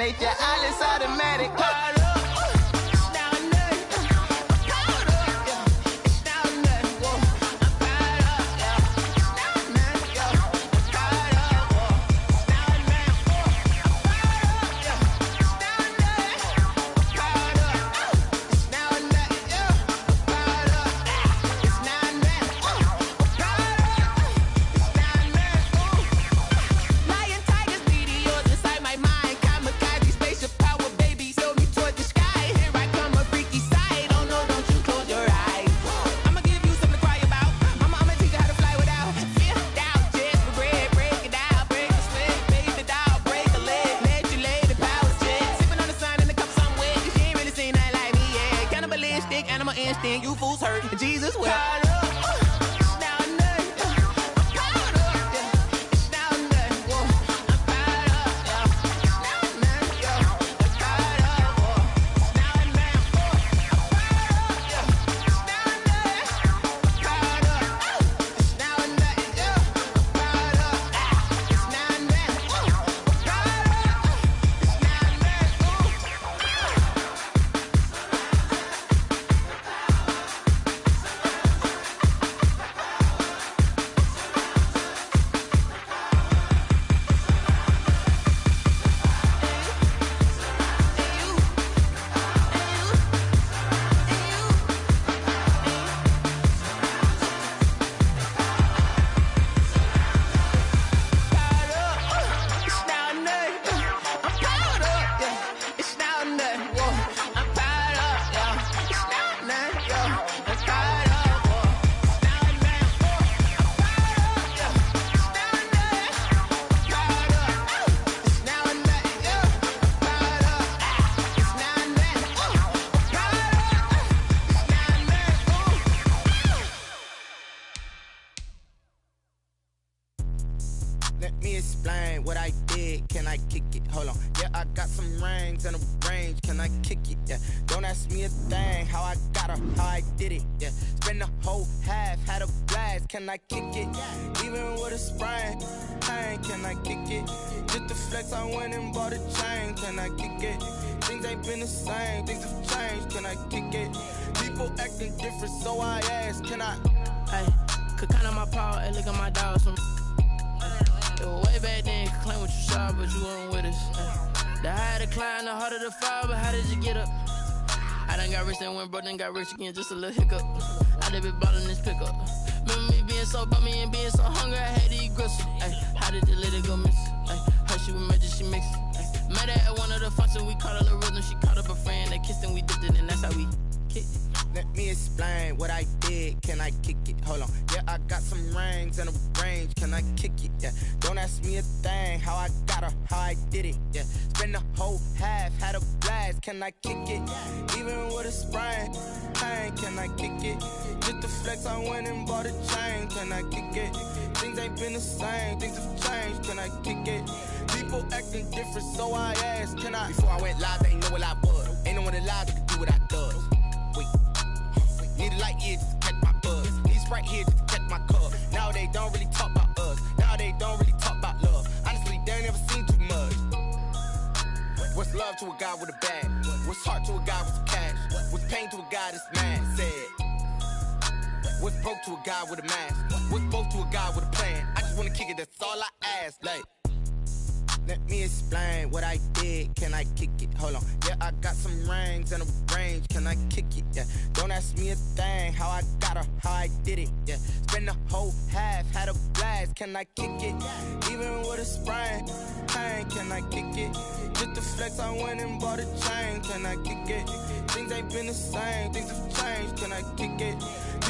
make your eyelids automatic. Animal instinct, you fools hurt. Jesus will. Let me explain what I did. Can I kick it? Hold on. Yeah, I got some rings and a range. Can I kick it? Yeah. Don't ask me a thing. How I got her, how I did it. Yeah. Spend the whole half, had a blast. Can I kick it? Even with a sprain. Hey, can I kick it? Just the flex, I went and bought a chain. Can I kick it? Things ain't been the same. Things have changed. Can I kick it? People acting different, so I ask. Can I? Hey, could count on my power. Hey, look at my dogs. Way back then, you could claim what you saw, but you weren't with us. The higher the climb, the harder the fall, but how did you get up? I done got rich and went broke, then got rich again, just a little hiccup. I done been ballin' this pickup. Remember me being so bummy and being so hungry, I had to eat gristle. How did the lady go miss? Her she was magic, she mixed. Met her at one of the functions, we caught her the rhythm, she caught up a friend, they kissed and we dipped it, and that's how we kicked it. Let me explain what I did. Can I kick it? Hold on. Yeah, I got some rings and a range. Can I kick it? Yeah. Don't ask me a thing. How I got her, how I did it. Yeah. Spend the whole half, had a blast. Can I kick it? Even with a sprain. Hey, can I kick it? Just the flex, I went and bought a chain. Can I kick it? Things ain't been the same. Things have changed. Can I kick it? People acting different, so I asked. Can I? Before I went live, they ain't know what I was. Ain't no one alive that could do what I does. Wait. Need a light here just to catch my buzz. Need Sprite here just to catch my cup. Now they don't really talk about us. Now they don't really talk about love. Honestly, they ain't never seen too much. What's love to a guy with a bag? What's heart to a guy with some cash? What's pain to a guy that's mad? Said. What's broke to a guy with a mask? What's both to a guy with a plan? I just wanna kick it, that's all I ask. Like, let me explain what I did. Can I kick it? Hold on. Yeah, I got some rings and a range. Can I kick it? Yeah. Don't ask me a thing. How I got her, how I did it. Yeah. Spend the whole half, had a blast. Can I kick it? Even with a sprain. Hey, can I kick it? Just the flex, I went and bought a chain. Can I kick it? Things ain't been the same. Things have changed. Can I kick it?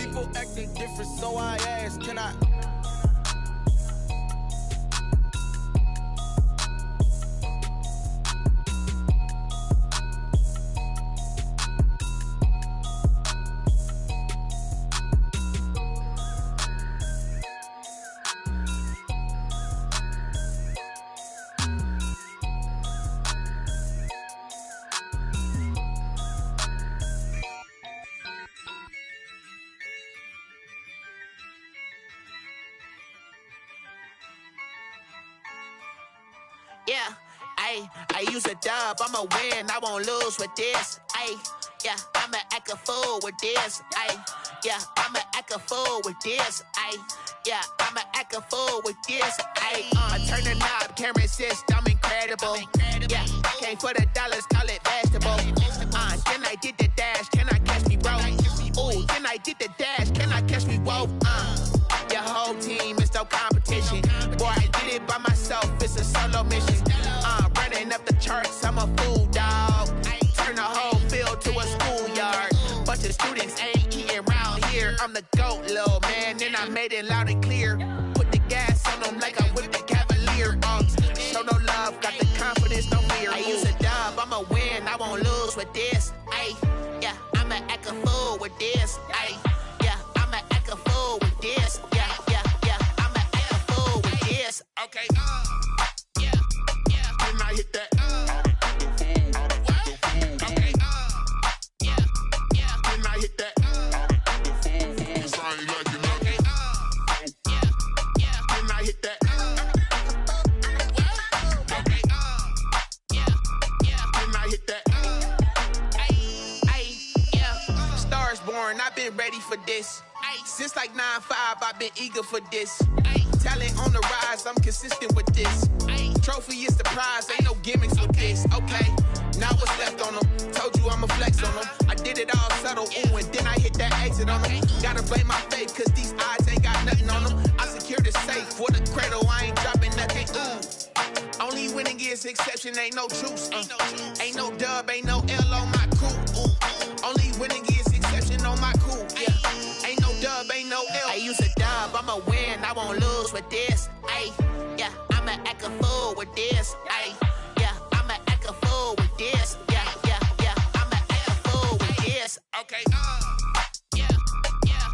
People acting different, so I ask. Can I? Yeah, I use a dub, I'ma win, I won't lose with this. Yeah, I'ma act a fool with this. Yeah, I'ma act a fool with this. Yeah, I'ma act a fool with this. I turn the knob, camera assist, I'm incredible. Yeah, came for the dollars, call it vegetable. Then I did the dash, can I catch me, bro? Ooh, then I did the dash, can I catch me, whoa? Your whole team is no competition. Boy, I did it by myself, it's a solo mission. Running up the charts, I'm a fool, dog. Turn the whole field to a schoolyard. Bunch of students ain't eating round here. I'm the GOAT, little man, and I made it loud and clear. Put the gas on them like I whipped the Cavalier. Show no love, got the confidence, no fear. I use a dub, I'ma win, I won't lose with this. Yeah, I'ma act a fool with this. Yeah, I'ma act a fool with this. Yeah, I'ma act a fool with this. Okay, yeah, when I hit that. Okay, yeah, when I hit that. It's ain't like it, okay, yeah, when I hit that. Okay, yeah, when I hit that. Yeah, stars born, I've been ready for this. Since like 9-5, I've been eager for this. Talent on the rise, I'm consistent with this. Trophy is the prize, ain't no gimmicks with this. Okay, now what's left on them? Told you I'ma flex on them. I did it all subtle, ooh, and then I hit that exit on them. Gotta blame my faith, cause these odds ain't got nothing on them. I secured the safe for the cradle, I ain't dropping nothing, ooh. Only winning is exception, ain't no truce. Ain't no dub, ain't no L on my crew. Only winning is exception on my crew. Yeah, ain't no dub, ain't no L. I use a dub, I'ma win, I won't lose with this. Yeah, I'ma act a fool with this. Yeah, I'ma act a fool with this. Yeah, I'ma act a fool with this. Okay, yeah,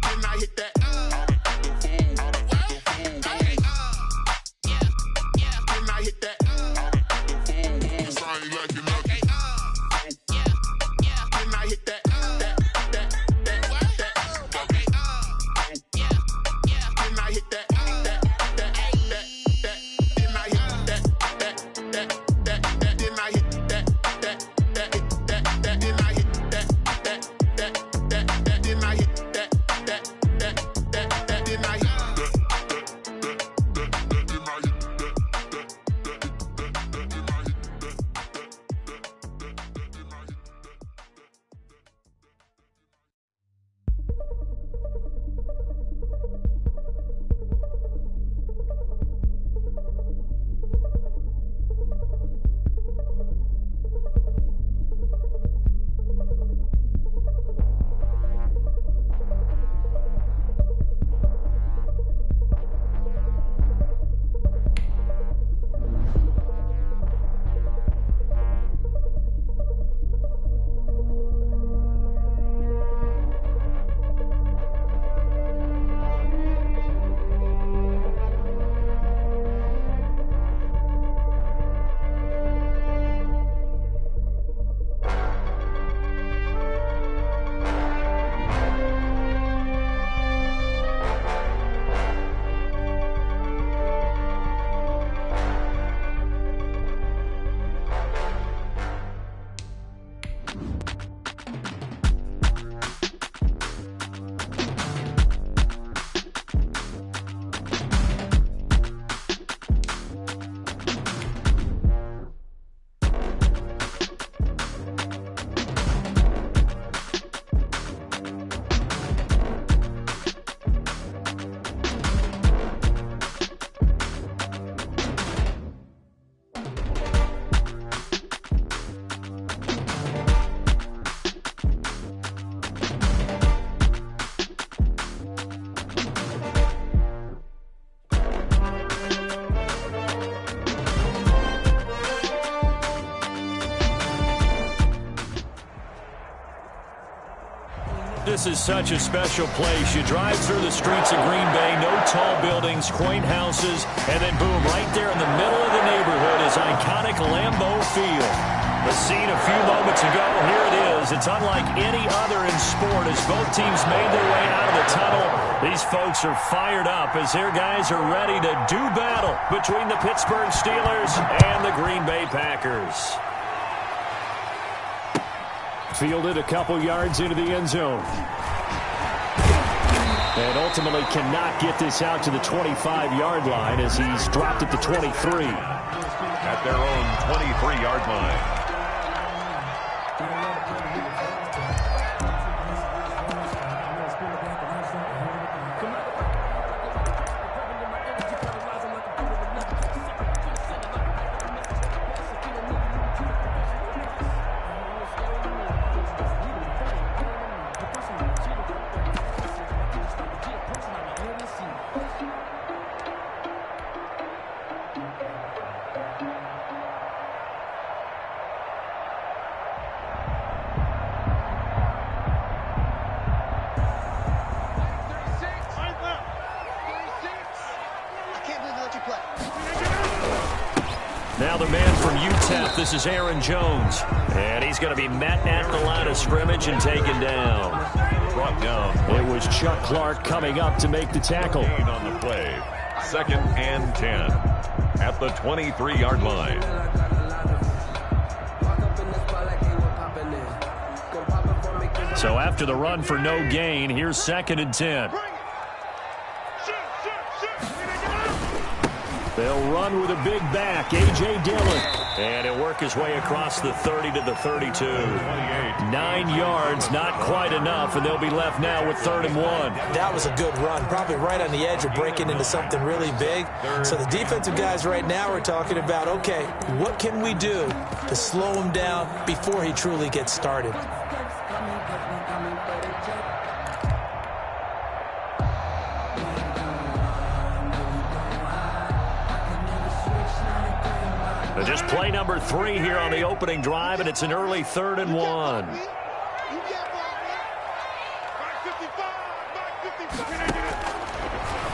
when I hit that. Okay, yeah, when I hit that. It's ain't like it, okay, yeah, when I hit that. Okay, yeah, when I hit that. This is such a special place. You drive through the streets of Green Bay, no tall buildings, quaint houses, and then boom, right there in the middle of the neighborhood is iconic Lambeau Field. The scene a few moments ago, here it is. It's unlike any other in sport as both teams made their way out of the tunnel. These folks are fired up as their guys are ready to do battle between the Pittsburgh Steelers and the Green Bay Packers. Fielded a couple yards into the end zone. And ultimately cannot get this out to the 25-yard line as he's dropped at the 23. At their own 23-yard line. Now the man from UTEP, this is Aaron Jones. And he's going to be met at the line of scrimmage and taken down. Brought down. It was Chuck Clark coming up to make the tackle. On the play. 2nd and 10. At the 23-yard line. So after the run for no gain, here's 2nd and 10. They'll run with a big back, A.J. Dillon. And he'll work his way across the 30 to the 32. 9 yards, not quite enough, and they'll be left now with 3rd and 1. That was a good run, probably right on the edge of breaking into something really big. So the defensive guys right now are talking about, okay, what can we do to slow him down before he truly gets started? Just play number 3 here on the opening drive, and it's an early 3rd and 1.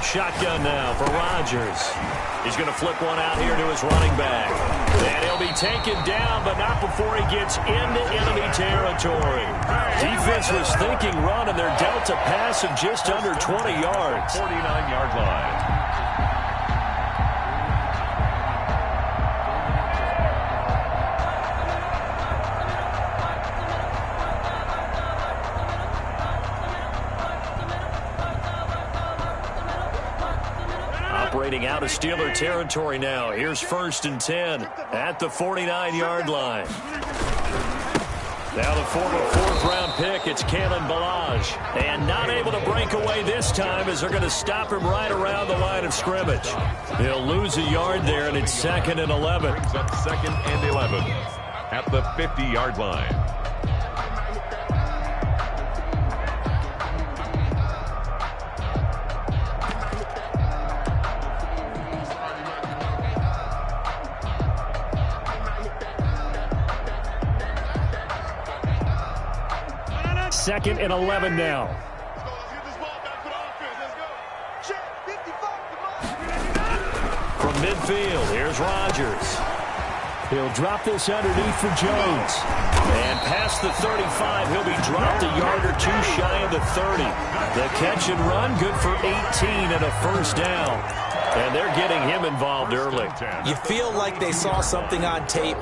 Shotgun now for Rodgers. He's going to flip one out here to his running back. And he'll be taken down, but not before he gets into enemy territory. Defense was thinking run, and they're dealt a pass of just under 20 yards. 49-yard line. Operating out of Steeler territory now. Here's 1st and 10 at the 49-yard line. Now the former 4th-round pick, it's Kalen Ballage. And not able to break away this time as they're going to stop him right around the line of scrimmage. They'll lose a yard there, and it's 2nd and 11. Brings up 2nd and 11 at the 50-yard line. Second and 11 now. From midfield, here's Rodgers. He'll drop this underneath for Jones. And past the 35, he'll be dropped a yard or 2 shy of the 30. The catch and run, good for 18 and a 1st down. And they're getting him involved early. You feel like they saw something on tape,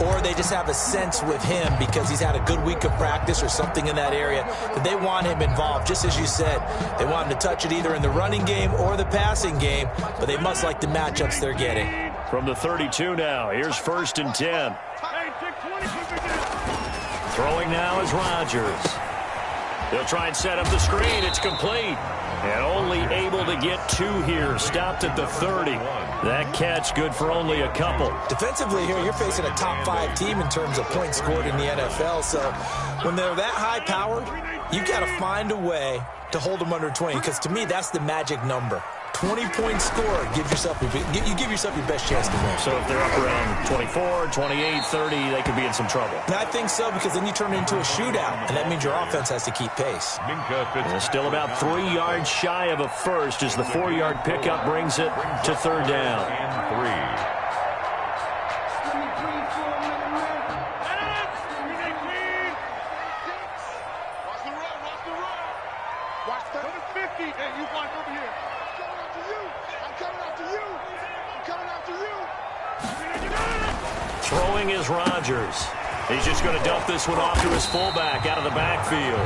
or they just have a sense with him because he's had a good week of practice or something in that area that they want him involved. Just as you said, they want him to touch it either in the running game or the passing game, but they must like the matchups they're getting. From the 32 now, here's 1st and 10. Throwing now is Rodgers. They'll try and set up the screen. It's complete. And only able to get 2 here. Stopped at the 30. That catch good for only a couple. Defensively here, you're facing a top 5 team in terms of points scored in the NFL. So when they're that high-powered, you've got to find a way to hold them under 20. Because to me, that's the magic number. 20-point score, you give yourself your best chance to win. So if they're up around 24, 28, 30, they could be in some trouble. And I think so, because then you turn it into a shootout, and that means your offense has to keep pace. And still about 3 yards shy of a first as the 4-yard pickup brings it to 3rd down. And 3. Watch 50. Hey, you watch over here. I'm coming after you. I'm coming after you. I'm coming after you. Throwing is Rodgers. He's just going to dump this one off to his fullback out of the backfield.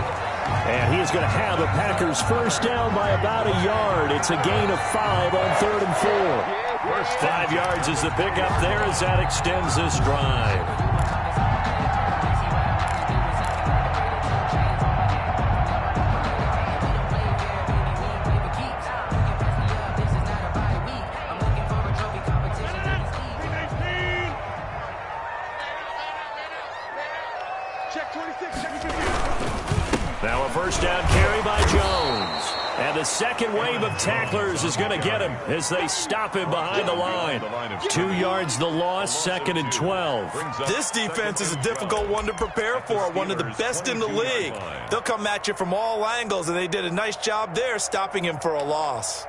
And he is going to have the Packers first down by about a yard. It's a gain of 5 on 3rd and 4. 5 yards is the pickup there as that extends this drive. Now a first down carry by Jones. And the second wave of tacklers is going to get him as they stop him behind the line. 2 yards the loss, 2nd and 12. This defense is a difficult one to prepare for, one of the best in the league. They'll come at you from all angles, and they did a nice job there stopping him for a loss.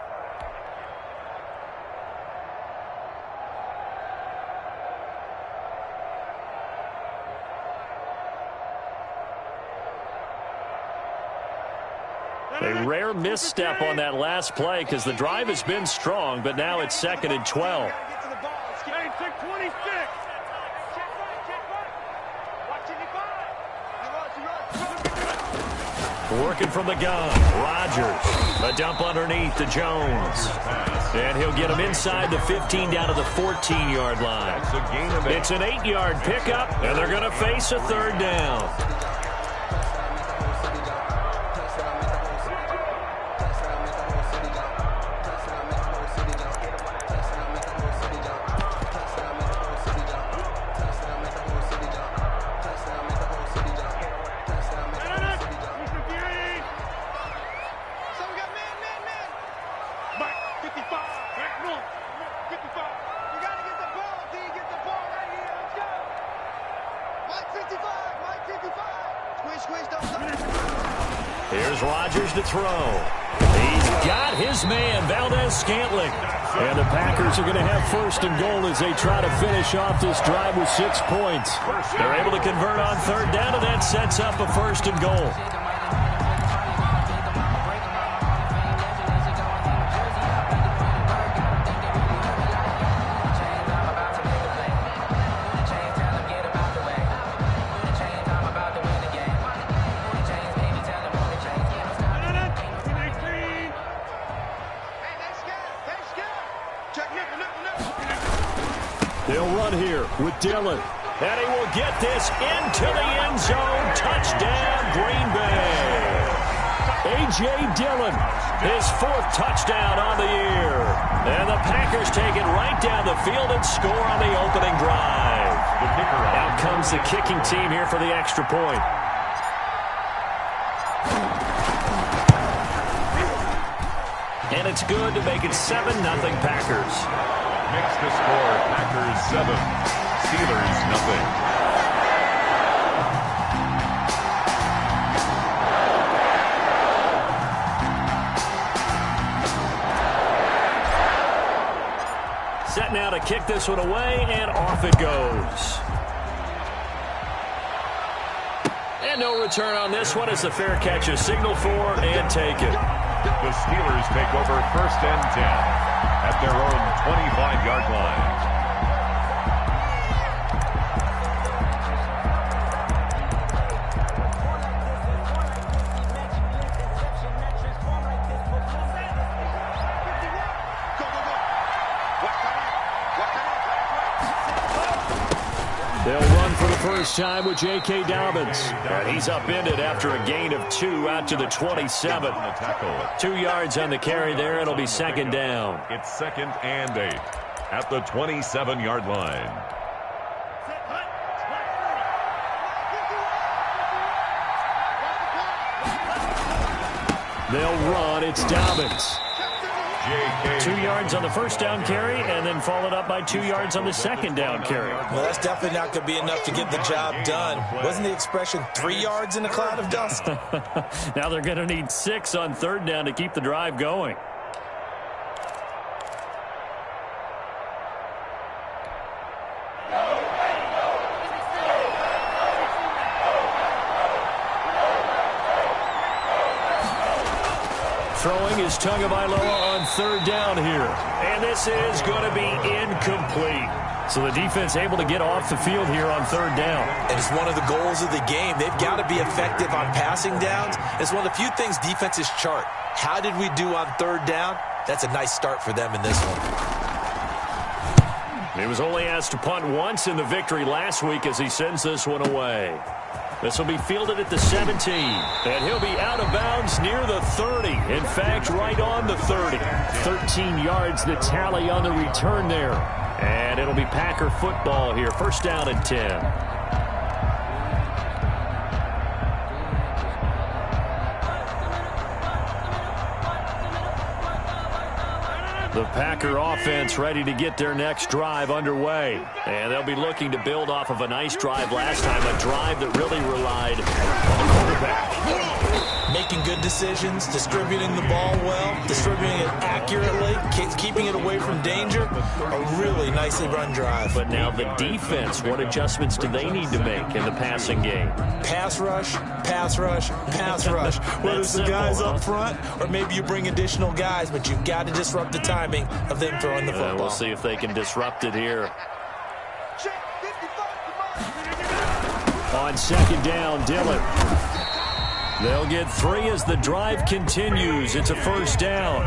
A rare misstep on that last play because the drive has been strong, but now it's 2nd and 12. Working from the gun, Rodgers. A dump underneath to Jones. And he'll get him inside the 15 down to the 14-yard line. It's an 8-yard pickup, and they're going to face a 3rd down. Here's Rodgers to throw. He's got his man, Valdez-Scantling. And the Packers are going to have 1st and goal as they try to finish off this drive with 6 points. They're able to convert on 3rd down, and that sets up a 1st and goal. They'll run here with Dillon. And he will get this into the end zone. Touchdown, Green Bay. A.J. Dillon, his 4th touchdown on the year. And the Packers take it right down the field and score on the opening drive. Out comes the kicking team here for the extra point. And it's good to make it 7-0 Packers. Makes the score Packers 7, Steelers nothing. Set now to kick this one away, and off it goes. And no return on this one as the fair catch is signaled for and taken. The Steelers take over 1st and 10. At their own 25-yard line. They'll run for the first time with J.K. Dobbins. And he's upended after a gain of 2 out to the 27. 2 yards on the carry there. It'll be 2nd down. It's 2nd and 8 at the 27-yard line. They'll run. It's Dobbins. 2 yards on the first down carry, and then followed up by 2 yards on the 2nd down carry. Well, that's definitely not going to be enough to get the job done. Wasn't the expression 3 yards in a cloud of dust? Now they're going to need 6 on 3rd down to keep the drive going. throwing is Tagovailoa on third down here. And this is going to be incomplete. So the defense able to get off the field here on third down. And it's one of the goals of the game. They've got to be effective on passing downs. It's one of the few things defenses chart. How did we do on third down? That's a nice start for them in this one. He was only asked to punt once in the victory last week as he sends this one away. This will be fielded at the 17, and he'll be out of bounds near the 30. In fact, right on the 30. 13 yards the tally on the return there. And it'll be Packer football here. First down and 10. The Packer offense ready to get their next drive underway. And they'll be looking to build off of a nice drive last time, a drive that really relied on the quarterback. Making good decisions, distributing the ball well, distributing it accurately, keeping it away from danger. A really nicely run drive. But now the defense, what adjustments do they need to make in the passing game? Pass rush, pass rush, pass rush. Whether it's the guys up front or maybe you bring additional guys, but you've got to disrupt the timing of them throwing the football. We'll see if they can disrupt it here. On second down, Dillon. They'll get 3 as the drive continues. It's a first down.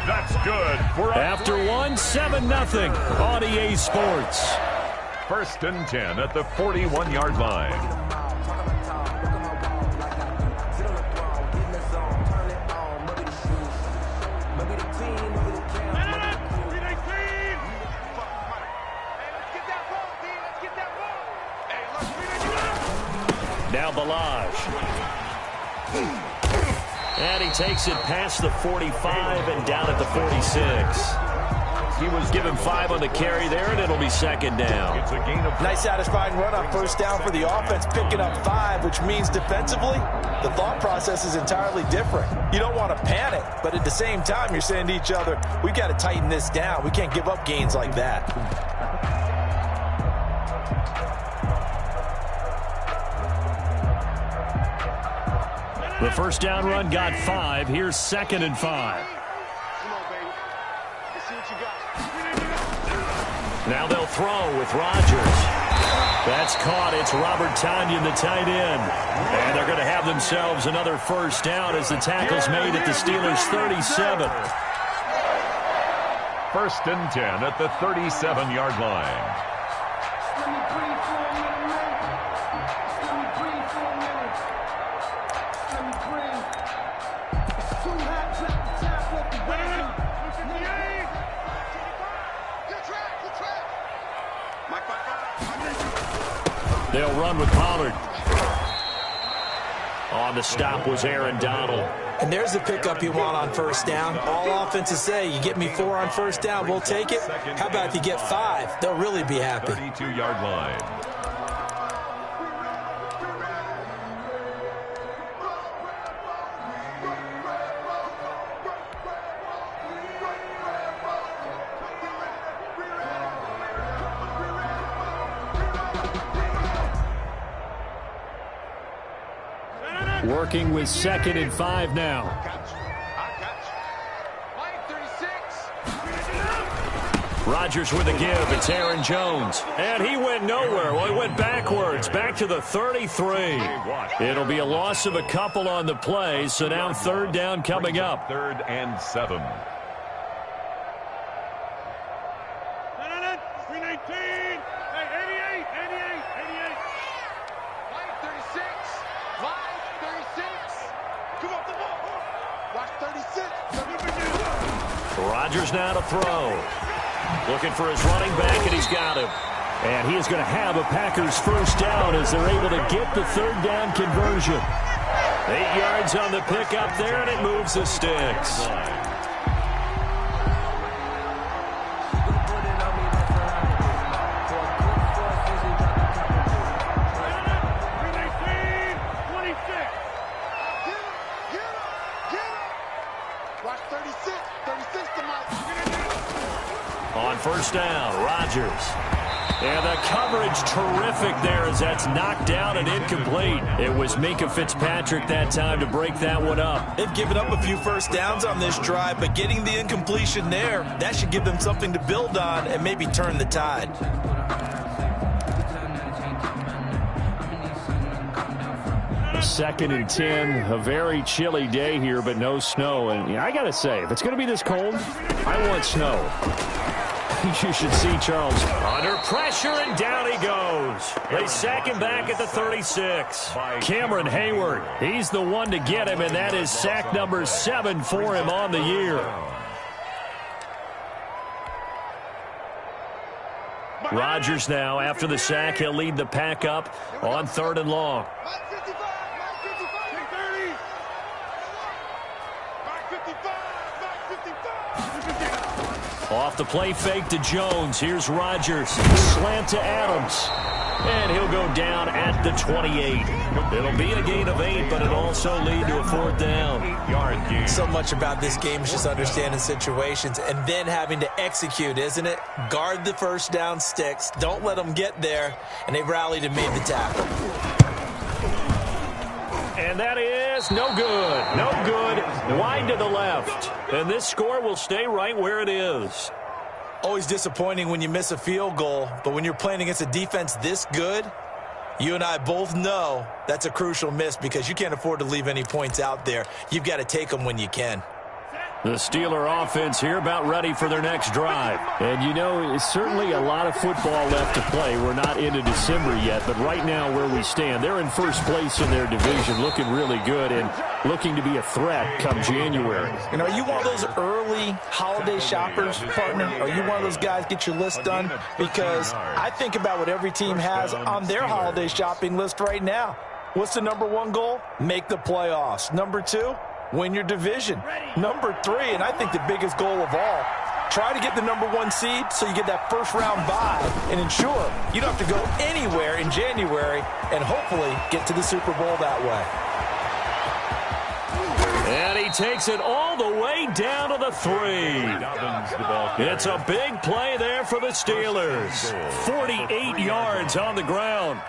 That's good. After 7-0 on EA Sports. First and 10 at the 41-yard line. Now Balaj. And he takes it past the 45 and down at the 46. He was given 5 on the carry there, and it'll be second down. It's a gain of nice satisfying run on first down for the offense, picking up 5, which means defensively, the thought process is entirely different. You don't want to panic, but at the same time, you're saying to each other, we've got to tighten this down. We can't give up gains like that. The first down run got 5. Here's second and 5. Come on, baby. Let's see what you got. Now they'll throw with Rodgers. That's caught. It's Robert Tonyan, the tight end. And they're going to have themselves another first down as the tackle's made at the Steelers' 37. first and 10 at the 37-yard line. They'll run with Pollard. On the stop was Aaron Donald. And there's the pickup you want on first down. All offenses say, you get me 4 on first down, we'll take it. How about if you get 5? They'll really be happy. 32-yard line. Working with second and 5 now. Rodgers with a give. It's Aaron Jones. And he went nowhere. Well, he went backwards. Back to the 33. It'll be a loss of a couple on the play. So now third down coming up. 3rd and 7. Rodgers now to throw. Looking for his running back, and he's got him. And he is going to have a Packers first down as they're able to get the third down conversion. 8 yards on the pickup there, and it moves the sticks. On first down, Rodgers. And the coverage terrific there as that's knocked down and incomplete. It was Minkah Fitzpatrick that time to break that one up. They've given up a few first downs on this drive, but getting the incompletion there, that should give them something to build on and maybe turn the tide. Second and 10, a very chilly day here, but no snow. And I got to say, if it's going to be this cold, I want snow. You should see Charles under pressure, and down he goes. They sack him back at the 36. Cameron Hayward, he's the one to get him, and that is sack number 7 for him on the year. Rodgers now, after the sack, he'll lead the pack up on 3rd and long. Off the play fake to Jones. Here's Rodgers. Slant to Adams. And he'll go down at the 28. It'll be a gain of 8, but it'll also lead to a 4th down. 8-yard gain. So much about this game is just understanding situations and then having to execute, isn't it? Guard the first down sticks. Don't let them get there. And they rallied and made the tackle. And that is no good. No good. Wide to the left. And this score will stay right where it is. Always disappointing when you miss a field goal, but when you're playing against a defense this good, you and I both know that's a crucial miss because you can't afford to leave any points out there. You've got to take them when you can. The Steeler offense here about ready for their next drive. And, you know, it's certainly a lot of football left to play. We're not into December yet, but right now where we stand, they're in first place in their division, looking really good and looking to be a threat come January. You know, are you one of those early holiday shoppers, partner? Are you one of those guys get your list done? Because I think about what every team has on their holiday shopping list right now. What's the number 1 goal? Make the playoffs. Number 2? Win your division. Number 3, and I think the biggest goal of all, try to get the number 1 seed so you get that first-round bye and ensure you don't have to go anywhere in January and hopefully get to the Super Bowl that way. And he takes it all the way down to the 3. It's a big play there for the Steelers. 48 yards on the ground.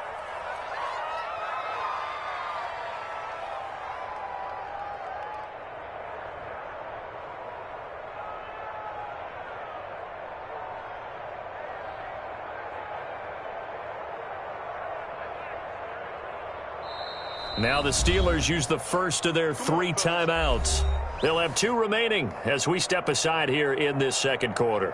Now the Steelers use the first of their 3 timeouts. They'll have 2 remaining as we step aside here in this second quarter.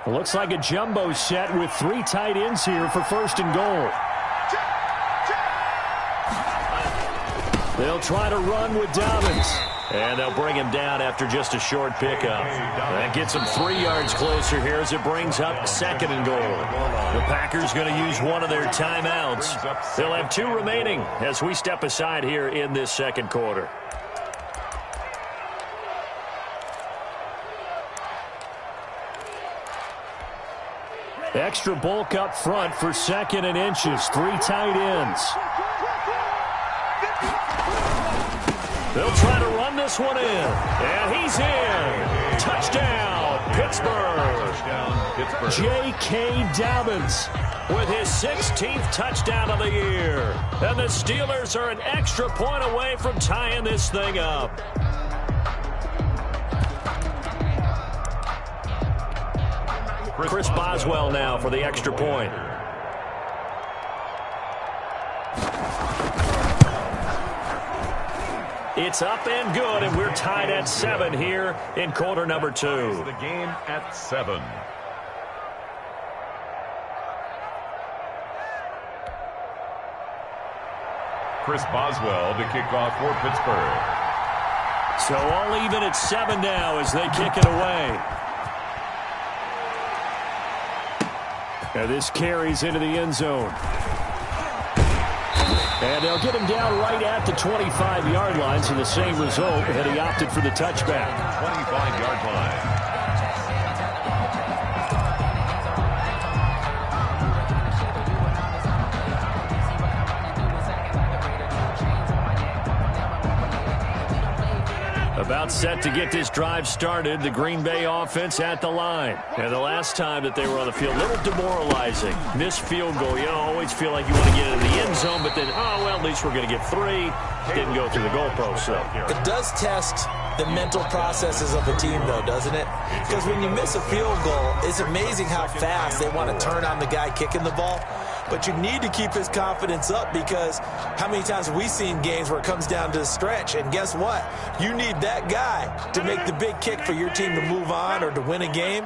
Looks like a jumbo set with 3 tight ends here for 1st and goal. They'll try to run with Dobbins. And they'll bring him down after just a short pickup. That gets him 3 yards closer here as it brings up 2nd and goal. The Packers going to use one of their timeouts. They'll have 2 remaining as we step aside here in this second quarter. Extra bulk up front for 2nd and inches. 3 tight ends. They'll try to run this one in. And he's in. Touchdown, Pittsburgh. J.K. Dobbins with his 16th touchdown of the year. And the Steelers are an extra point away from tying this thing up. Chris Boswell now for the extra point. It's up and good, and we're tied at 7 here in quarter number 2. The game at 7. Chris Boswell to kick off for Pittsburgh. So all even at 7 now as they kick it away. And this carries into the end zone. And they'll get him down right at the 25-yard line, so the same result, and he opted for the touchback. 25-yard line. about set to get this drive started. The Green Bay offense at the line. And the last time that they were on the field, a little demoralizing. Missed field goal. You always feel like you want to get into the end zone, but then, oh, well, at least we're going to get 3. Didn't go through the goalpost, though. It does test the mental processes of a team, though, doesn't it? Because when you miss a field goal, it's amazing how fast they want to turn on the guy kicking the ball. But you need to keep his confidence up, because how many times have we seen games where it comes down to the stretch? And guess what? You need that guy to make the big kick for your team to move on or to win a game.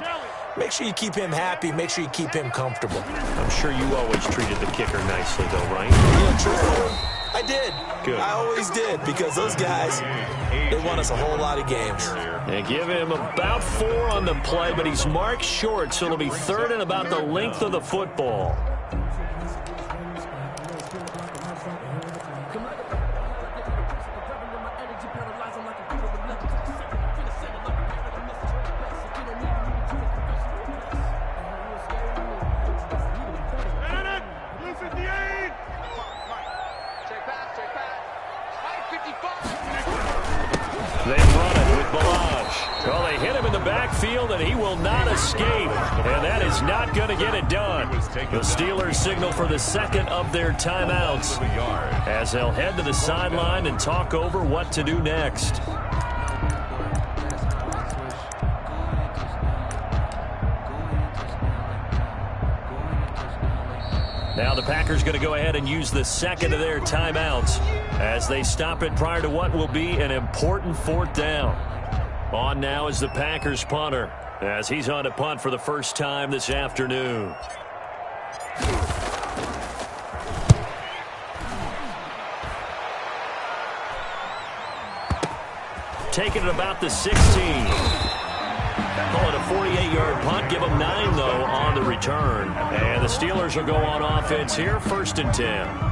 Make sure you keep him happy. Make sure you keep him comfortable. I'm sure you always treated the kicker nicely, though, right? Yeah, truthfully, I did. Good. I always did, because those guys, they won us a whole lot of games. They give him about 4 on the play, but he's marked short, so it'll be 3rd and about the length of the football. They run it with Balaj. Well, they hit him in the backfield, and he will not escape. And that is not going to get it done. The Steelers signal for the second of their timeouts as they'll head to the sideline and talk over what to do next. Now the Packers going to go ahead and use the second of their timeouts as they stop it prior to what will be an important 4th down. On now is the Packers punter as he's on to punt for the first time this afternoon. Taking it about the 16. Call it a 48-yard punt. Give them 9, though, on the return. And the Steelers will go on offense here, 1st and 10.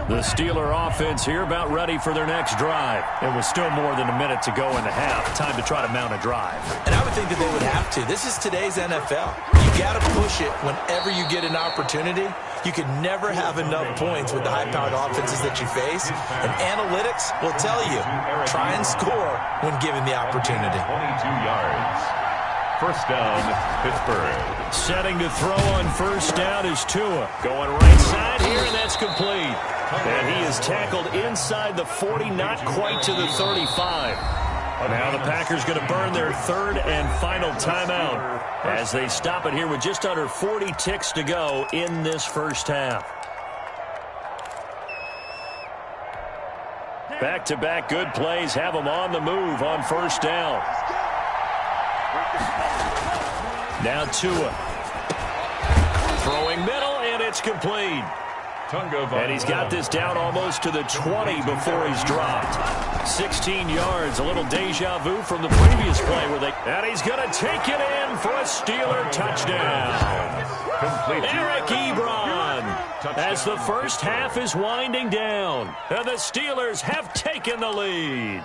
The Steeler offense here about ready for their next drive. It was still more than a minute to go in the half. Time to try to mount a drive. And I would think that they would have to. This is today's NFL. You got to push it whenever you get an opportunity. You can never have enough points with the high-powered offenses that you face. And analytics will tell you, try and score when given the opportunity. 22 yards. First down, Pittsburgh. Setting to throw on first down is Tua. Going right side here, and that's complete. And he is tackled inside the 40, not quite to the 35. Now the Packers going to burn their 3rd and final timeout as they stop it here with just under 40 ticks to go in this first half. Back-to-back good plays have them on the move on first down. Now Tua. Throwing middle, and it's complete. And he's got this down almost to the 20 before he's dropped. 16 yards, a little deja vu from the previous play where they... And he's going to take it in for a Steeler touchdown. Eric Ebron, as the first half is winding down. And the Steelers have taken the lead.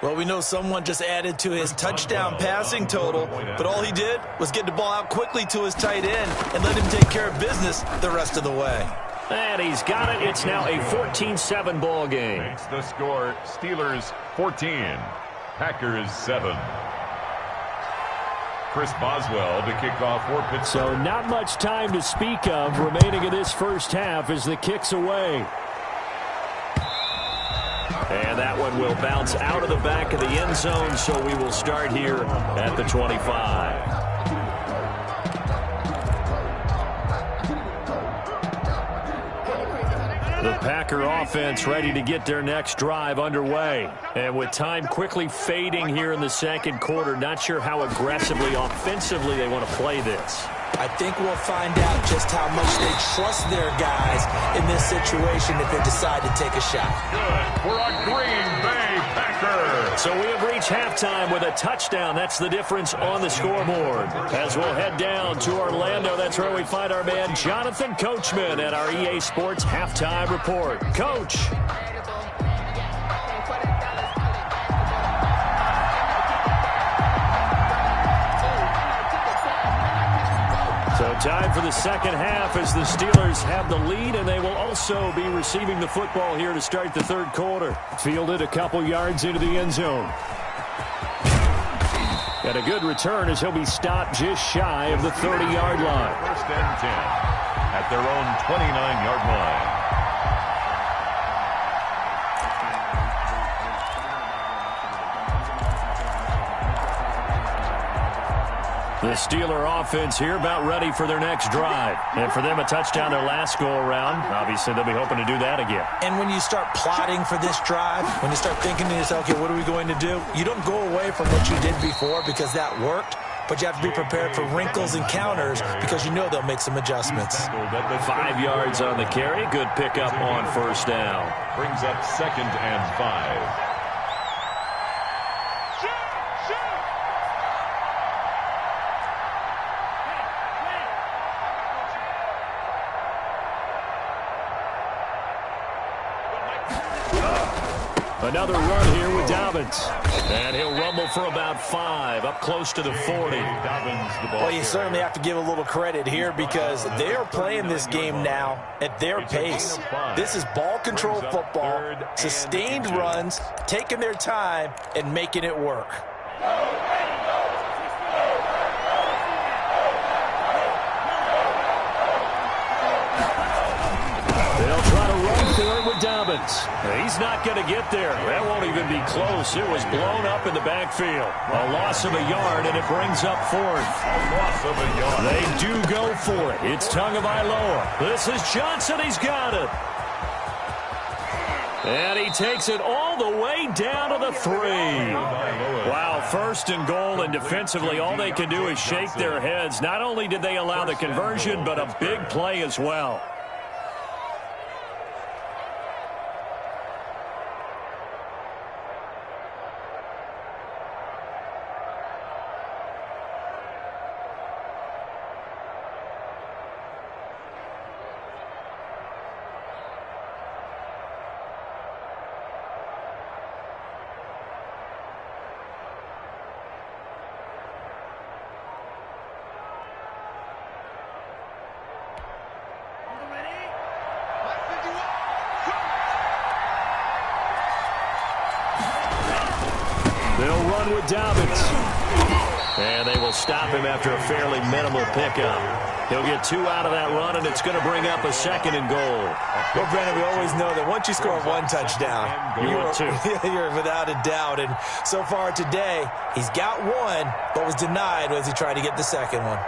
Well, we know someone just added to his touchdown passing total, but all he did was get the ball out quickly to his tight end and let him take care of business the rest of the way. And he's got it. It's now a 14-7 ball game. Makes the score Steelers 14, Packers 7. Chris Boswell to kick off for Pittsburgh. So not much time to speak of remaining in this first half as the kick's away. And that one will bounce out of the back of the end zone, so we will start here at the 25. The Packer offense ready to get their next drive underway. And with time quickly fading here in the second quarter, not sure how aggressively, offensively they want to play this. I think we'll find out just how much they trust their guys in this situation if they decide to take a shot. Good for a Green Bay Packer. So we have reached halftime with a touchdown. That's the difference on the scoreboard. As we'll head down to Orlando, that's where we find our man Jonathan Coachman at our EA Sports Halftime Report. Coach. Time for the second half as the Steelers have the lead, and they will also be receiving the football here to start the third quarter. Fielded a couple yards into the end zone. And a good return as he'll be stopped just shy of the 30-yard line. First and 10 at their own 29-yard line. The Steeler offense here about ready for their next drive. And for them, a touchdown their last go-around. Obviously, they'll be hoping to do that again. And when you start plotting for this drive, when you start thinking to yourself, okay, what are we going to do? You don't go away from what you did before because that worked, but you have to be prepared for wrinkles and counters because you know they'll make some adjustments. 5 yards on the carry. Good pickup on first down. Brings up 2nd and 5. Another run here with Dobbins. And he'll rumble for about 5, up close to the 40. Well, you certainly have to give a little credit here because they are playing this game now at their pace. This is ball control football, sustained runs, taking their time, and making it work. They'll try to run for it with Dobbins. He's not going to get there. That won't even be close. It was blown up in the backfield. A loss of a yard, and it brings up 4th. A loss of a yard. They do go for it. It's Tagovailoa. This is Johnson. He's got it. And he takes it all the way down to the 3. Wow, 1st and goal, and defensively all they can do is shake their heads. Not only did they allow the conversion, but a big play as well. They'll run with Dobbins. And they will stop him after a fairly minimal pickup. He'll get 2 out of that run, and it's going to bring up a 2nd and goal. Well, Brandon, we always know that once you score 1 touchdown, you're without a doubt. And so far today, he's got 1, but was denied as he tried to get the 2nd one.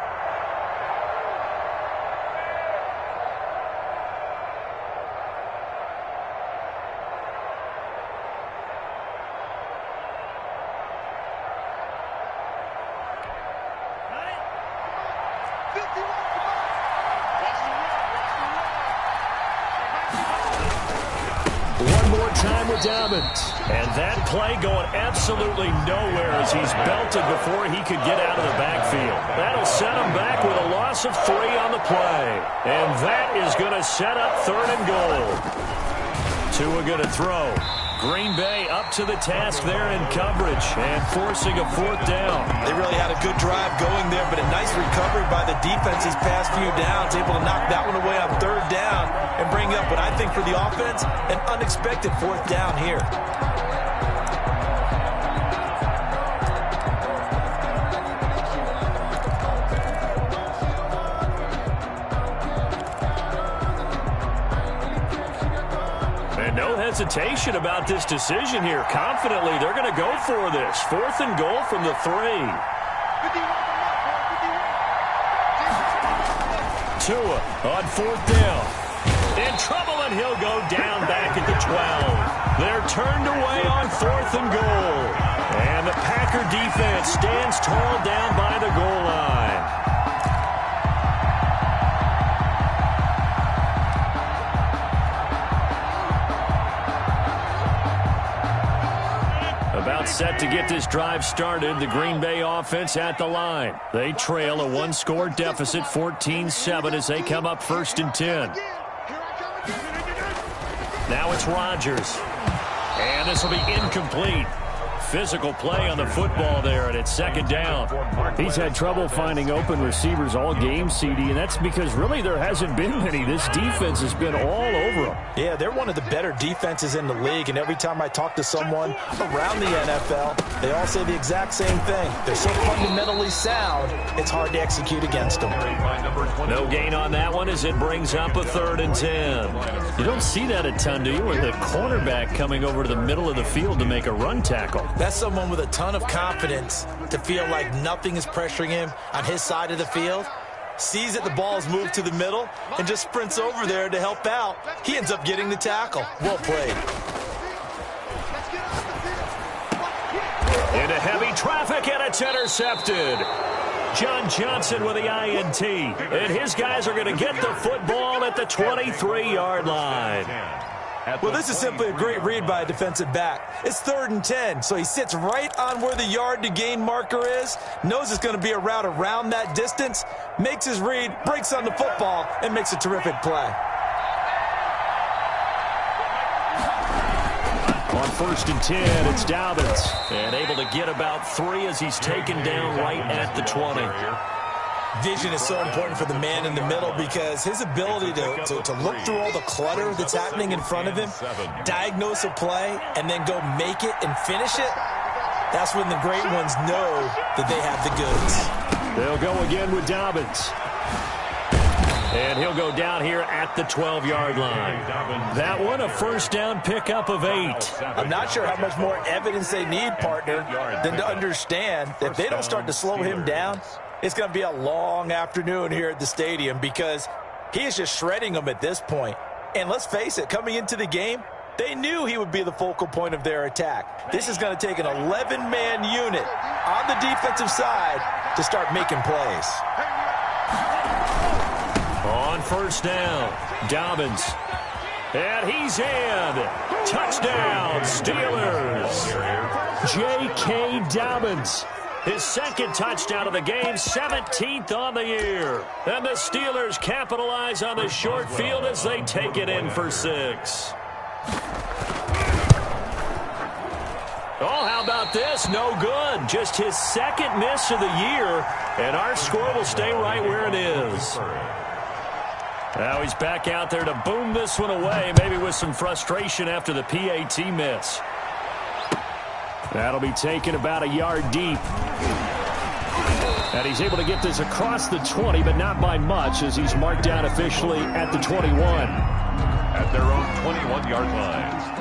Dobbins. And that play going absolutely nowhere as he's belted before he could get out of the backfield. That'll set him back with a loss of 3 on the play. And that is going to set up 3rd and goal. Tua going to throw. Green Bay up to the task there in coverage and forcing a 4th down. They really had a good drive going there, but a nice recovery by the defense these past few downs, able to knock that one away on 3rd down and bring up what I think for the offense, an unexpected 4th down here. Hesitation about this decision here. Confidently, they're going to go for this. 4th and goal from the 3. Tua on 4th down. In trouble, and he'll go down back at the 12. They're turned away on 4th and goal. And the Packer defense stands tall down by the goal line. Set to get this drive started. The Green Bay offense at the line. They trail a 1-score deficit, 14-7, as they come up 1st and 10. Now it's Rodgers. And this will be incomplete. physical play on the football there, and it's second down. He's had trouble finding open receivers all game, CD, and that's because really there hasn't been many. This defense has been all over them. Yeah, they're one of the better defenses in the league, and every time I talk to someone around the NFL, they all say the exact same thing. They're so fundamentally sound, it's hard to execute against them. No gain on that one as it brings up a 3rd and 10. You don't see that a ton, do you, with the cornerback coming over to the middle of the field to make a run tackle. That's someone with a ton of confidence to feel like nothing is pressuring him on his side of the field. Sees that the ball's moved to the middle and just sprints over there to help out. He ends up getting the tackle. Well played. Into heavy traffic, and it's intercepted. John Johnson with the INT. And his guys are going to get the football at the 23-yard line. Well, this is simply a great read by a defensive back. It's 3rd and 10, so he sits right on where the yard-to-gain marker is, knows it's going to be a route around that distance, makes his read, breaks on the football, and makes a terrific play. On 1st and 10, it's Dobbins. And able to get about 3 as he's taken down right at the 20. Vision is so important for the man in the middle because his ability to look through all the clutter that's happening in front of him, diagnose a play, and then go make it and finish it, that's when the great ones know that they have the goods. They'll go again with Dobbins. And he'll go down here at the 12-yard line. That one, a 1st down pickup of 8. I'm not sure how much more evidence they need, partner, than to understand that if they don't start to slow him down, it's going to be a long afternoon here at the stadium because he is just shredding them at this point. And let's face it, coming into the game, they knew he would be the focal point of their attack. This is going to take an 11-man unit on the defensive side to start making plays. On 1st down, Dobbins. And he's in. Touchdown, Steelers. J.K. Dobbins. His 2nd touchdown of the game, 17th on the year. And the Steelers capitalize on the short field as they take it in for 6. Oh, how about this? No good. Just his 2nd miss of the year, and our score will stay right where it is. Now he's back out there to boom this one away, maybe with some frustration after the PAT miss. That'll be taken about a yard deep. And he's able to get this across the 20, but not by much, as he's marked down officially at the 21. At their own 21-yard line.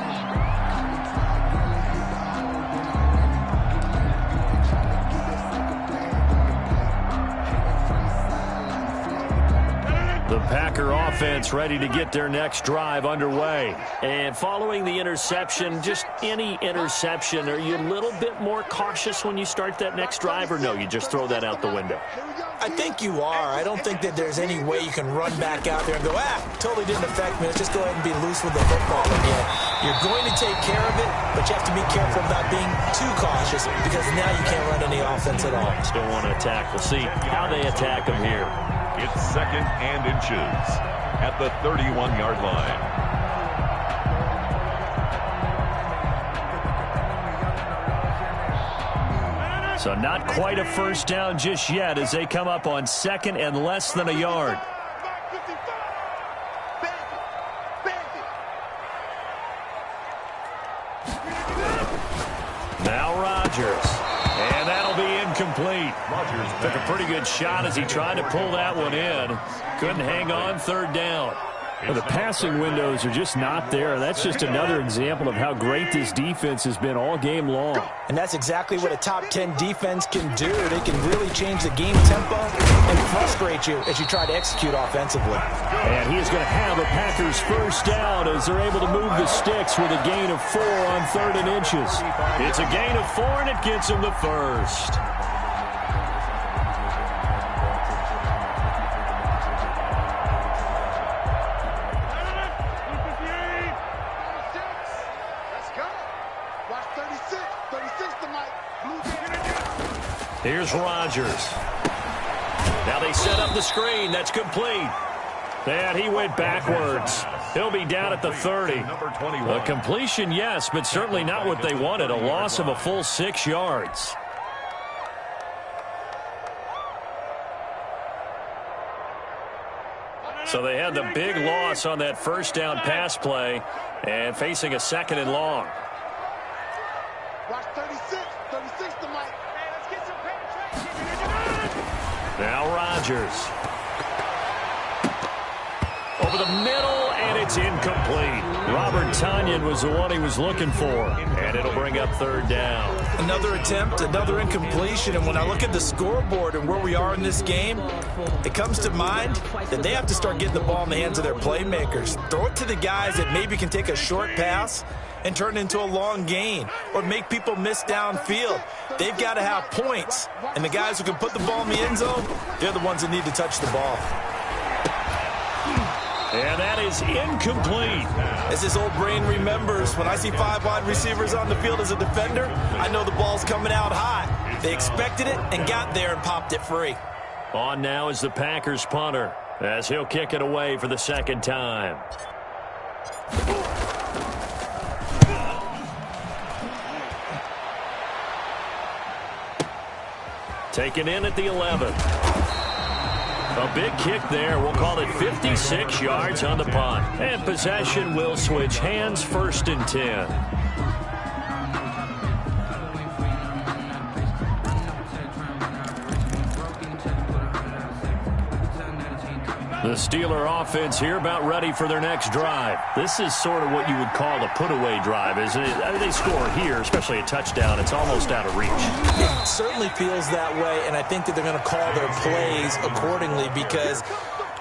The Packer offense ready to get their next drive underway. And following the interception, just any interception, are you a little bit more cautious when you start that next drive, or no, you just throw that out the window? I think you are. I don't think that there's any way you can run back out there and go, totally didn't affect me. Let's just go ahead and be loose with the football again. You're going to take care of it, but you have to be careful about being too cautious because now you can't run any offense at all. Still want to attack. We'll see how they attack them here. It's 2nd and inches at the 31-yard line. So not quite a 1st down just yet as they come up on 2nd and less than a yard. Now Rodgers. And that'll be incomplete. Rodgers took a pretty good shot as he tried to pull that one in. Couldn't hang on 3rd down. Well, the passing windows are just not there. That's just another example of how great this defense has been all game long. And that's exactly what a top 10 defense can do. They can really change the game tempo and frustrate you as you try to execute offensively. And he is going to have a Packers 1st down as they're able to move the sticks with a gain of 4 on 3rd and inches. It's a gain of 4, and it gets him the 1st. Here's Rodgers. Now they set up the screen. That's complete. And he went backwards. He'll be down at the 30. A completion, yes, but certainly not what they wanted. A loss of a full 6 yards. So they had the big loss on that first down pass play and facing a 2nd and long. Watch 36. 36 to Mike. Hey, let's get some penetration. Now Rodgers. Over the middle, and it's incomplete. Robert Tonyan was the one he was looking for, and it'll bring up 3rd down. Another attempt, another incompletion, and when I look at the scoreboard and where we are in this game, it comes to mind that they have to start getting the ball in the hands of their playmakers. Throw it to the guys that maybe can take a short pass and turn it into a long gain or make people miss downfield. They've got to have points, and the guys who can put the ball in the end zone, they're the ones that need to touch the ball. And that is incomplete. As his old brain remembers, when I see 5 wide receivers on the field as a defender, I know the ball's coming out high. They expected it and got there and popped it free. On now is the Packers punter, as he'll kick it away for the 2nd time. Taken in at the 11. A big kick there. We'll call it 56 yards on the punt. And possession will switch hands, 1st and 10. The Steeler offense here about ready for their next drive. This is sort of what you would call a put-away drive, isn't it? I mean, they score here, especially a touchdown. It's almost out of reach. It certainly feels that way, and I think that they're going to call their plays accordingly because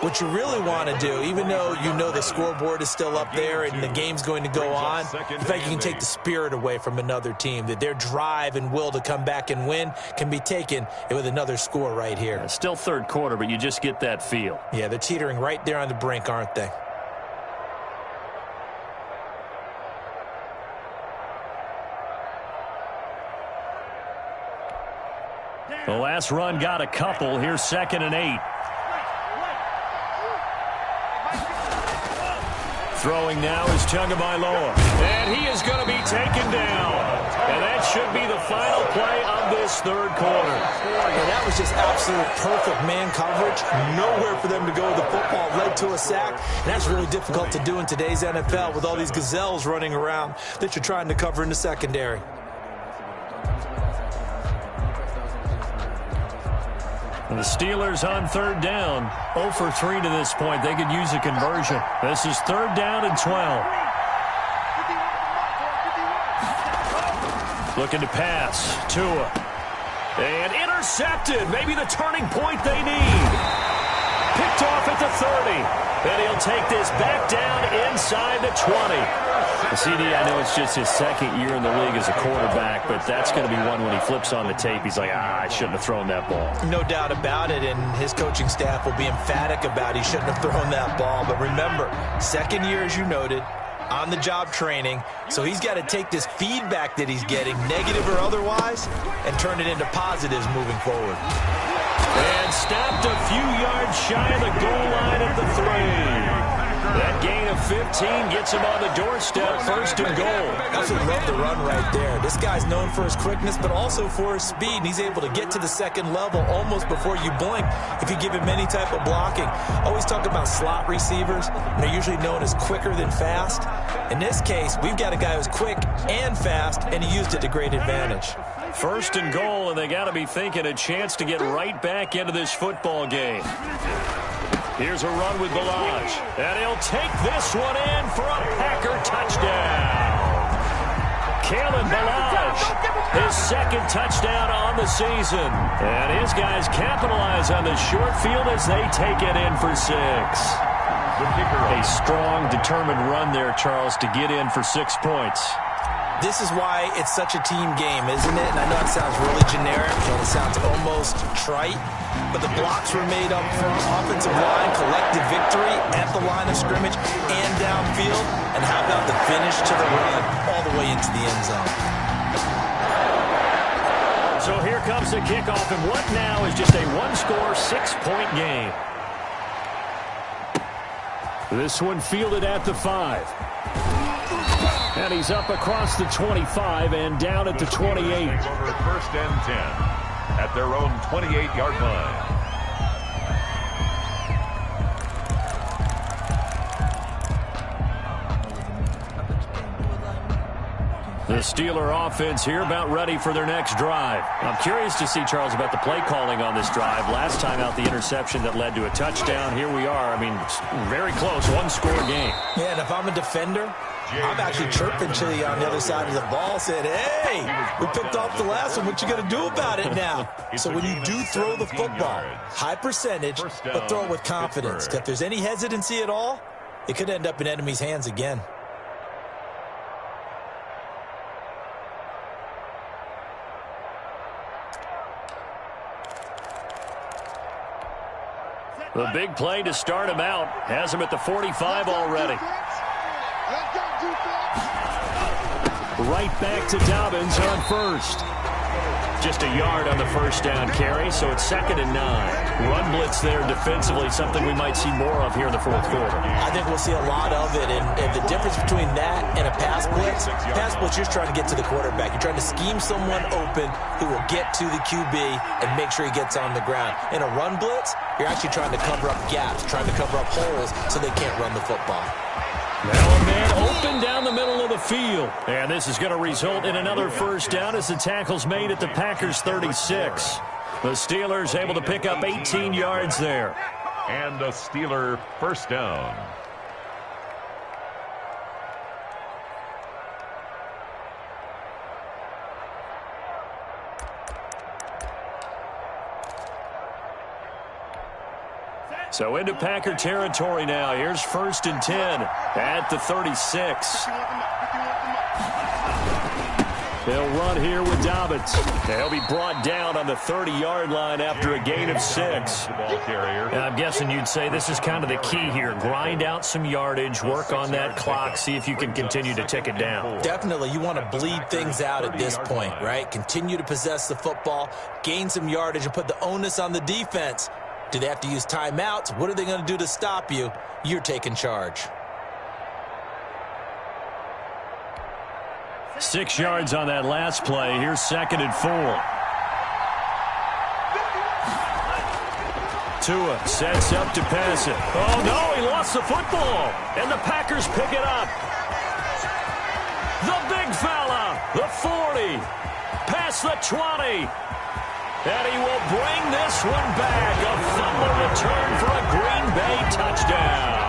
what you really want to do, even though you know the scoreboard is still up there and the game's going to go on, in fact, you can take the spirit away from another team, that their drive and will to come back and win can be taken with another score right here. It's still 3rd quarter, but you just get that feel. Yeah, they're teetering right there on the brink, aren't they? The last run got a couple. Here's 2nd and 8. Throwing now is Tagovailoa. And he is going to be taken down. And that should be the final play of this 3rd quarter. And that was just absolute perfect man coverage. Nowhere for them to go with the football. Led to a sack. And that's really difficult to do in today's NFL with all these gazelles running around that you're trying to cover in the secondary. The Steelers on 3rd down. 0 for 3 to this point. They could use a conversion. This is 3rd down and 12. Looking to pass. Tua. And intercepted. Maybe the turning point they need. Picked off at the 30. And he'll take this back down inside the 20. CD, I know it's just his 2nd year in the league as a quarterback, but that's going to be one when he flips on the tape. He's like, I shouldn't have thrown that ball. No doubt about it, and his coaching staff will be emphatic about he shouldn't have thrown that ball. But remember, 2nd year, as you noted, on-the-job training, so he's got to take this feedback that he's getting, negative or otherwise, and turn it into positives moving forward. And stopped a few yards shy of the goal line at the 3. That gain of 15 gets him on the doorstep, 1st and goal. Absolutely love the run right there. This guy's known for his quickness, but also for his speed, and he's able to get to the 2nd level almost before you blink if you give him any type of blocking. Always talk about slot receivers, and they're usually known as quicker than fast. In this case, we've got a guy who's quick and fast, and he used it to great advantage. 1st and goal, and they got to be thinking a chance to get right back into this football game. Here's a run with Balaj, and he'll take this one in for a Packer touchdown. Kalen Balaj, his 2nd touchdown on the season. And his guys capitalize on the short field as they take it in for 6. A strong, determined run there, Charles, to get in for 6 points. This is why it's such a team game, isn't it? And I know it sounds really generic, and it sounds almost trite, but the blocks were made up front, offensive line, collective victory at the line of scrimmage and downfield. And how about the finish to the run all the way into the end zone? So here comes the kickoff, and what now is just a 1-score, 6-point game. This one fielded at the 5. And he's up across the 25 and down at the 28. Over 1st and 10 at their own 28-yard line. The Steeler offense here about ready for their next drive. I'm curious to see, Charles, about the play calling on this drive. Last time out, the interception that led to a touchdown. Here we are. I mean, very close, one-score game. Yeah, and if I'm a defender, I'm actually chirping to you on the other side of the ball, saying, hey, we picked off the last one. What you going to do about it now? So when you do throw the football, high percentage, but throw it with confidence. If there's any hesitancy at all, it could end up in enemy's hands again. The big play to start him out has him at the 45 already. Right back to Dobbins on first. Just a yard on the first down carry, so it's 2nd and 9. Run blitz there defensively, something we might see more of here in the 4th quarter. I think we'll see a lot of it, and the difference between that and a pass blitz, you're just trying to get to the quarterback. You're trying to scheme someone open who will get to the QB and make sure he gets on the ground. In a run blitz, you're actually trying to cover up gaps, trying to cover up holes so they can't run the football. Now a man open down the middle of the field. And this is going to result in another first down as the tackle's made at the Packers' 36. The Steelers able to pick up 18 yards there. And a Steeler first down. So into Packer territory now. Here's 1st and 10 at the 36. They'll run here with Dobbins. They'll be brought down on the 30-yard line after a gain of 6. And I'm guessing you'd say this is kind of the key here. Grind out some yardage, work on that clock, see if you can continue to tick it down. Definitely, you want to bleed things out at this point, right? Continue to possess the football, gain some yardage, and put the onus on the defense. Do they have to use timeouts? What are they going to do to stop you? You're taking charge. 6 yards on that last play. Here's 2nd and 4. Tua sets up to pass it. Oh, no, he lost the football. And the Packers pick it up. The big fella, the 40, past the 20. And he will bring this one back. A fumble return for a Green Bay touchdown.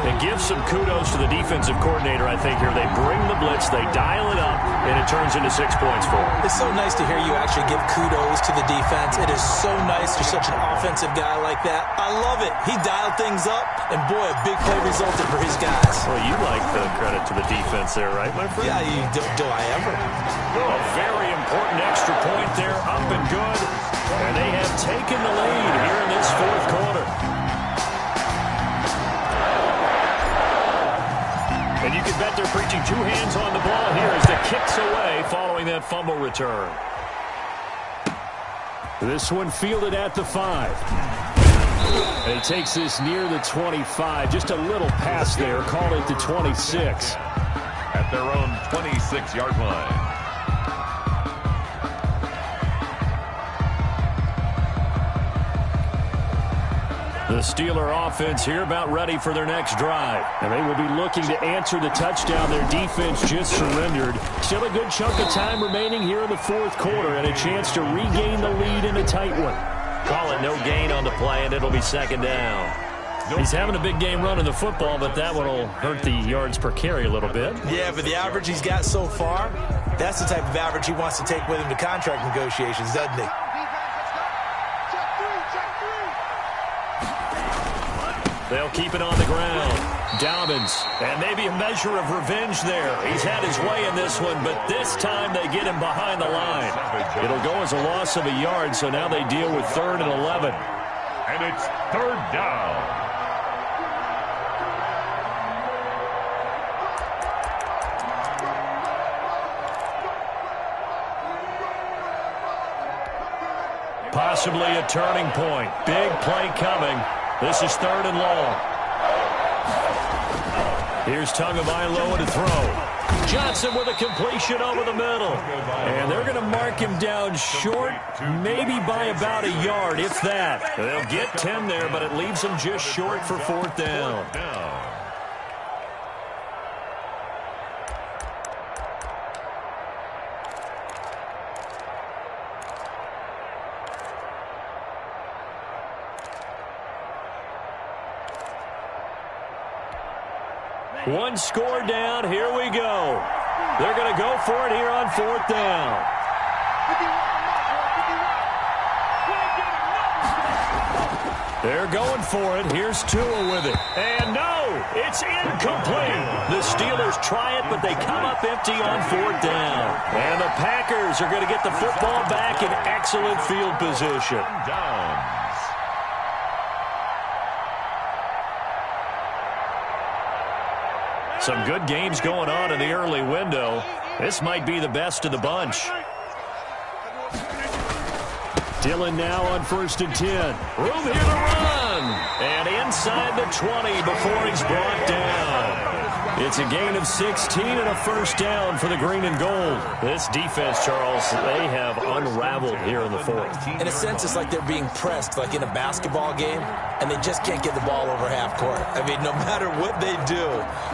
And give some kudos to the defensive coordinator, I think, here. They bring the blitz, they dial it up, and it turns into 6 points for them. It's so nice to hear you actually give kudos to the defense. It is so nice. You're such an offensive guy like that. I love it. He dialed things up, and boy, a big play resulted for his guys. Well, you like the credit to the defense there, right, my friend? Yeah, do I ever? A very important extra point there, up and good. And they have taken the lead here in this 4th quarter. And you can bet they're preaching 2 hands on the ball here as the kick's away following that fumble return. This one fielded at the 5. And he takes this near the 25. Just a little pass there. Called it the 26. At their own 26-yard line. The Steeler offense here about ready for their next drive. And they will be looking to answer the touchdown their defense just surrendered. Still a good chunk of time remaining here in the 4th quarter and a chance to regain the lead in a tight one. Call it no gain on the play, and it'll be 2nd down. He's having a big game running the football, but that one will hurt the yards per carry a little bit. Yeah, but the average he's got so far, that's the type of average he wants to take with him to contract negotiations, doesn't he? They'll keep it on the ground. Dobbins, and maybe a measure of revenge there. He's had his way in this one, but this time they get him behind the line. It'll go as a loss of a yard, so now they deal with 3rd and 11. And it's 3rd down. Possibly a turning point. Big play coming. This is 3rd and long. Here's Tagovailoa to throw. Johnson with a completion over the middle. And they're going to mark him down short, maybe by about a yard, if that. They'll get 10 there, but it leaves them just short for 4th down. One score down. Here we go. They're going to go for it here on 4th down. They're going for it. Here's Tua with it. And no, it's incomplete. The Steelers try it, but they come up empty on 4th down. And the Packers are going to get the football back in excellent field position. Some good games going on in the early window. This might be the best of the bunch. Dillon now on 1st and 10. Room here to run. And inside the 20 before he's brought down. It's a gain of 16 and a 1st down for the green and gold. This defense, Charles, they have unraveled here in the 4th. In a sense, it's like they're being pressed, like in a basketball game, and they just can't get the ball over half court. I mean, no matter what they do,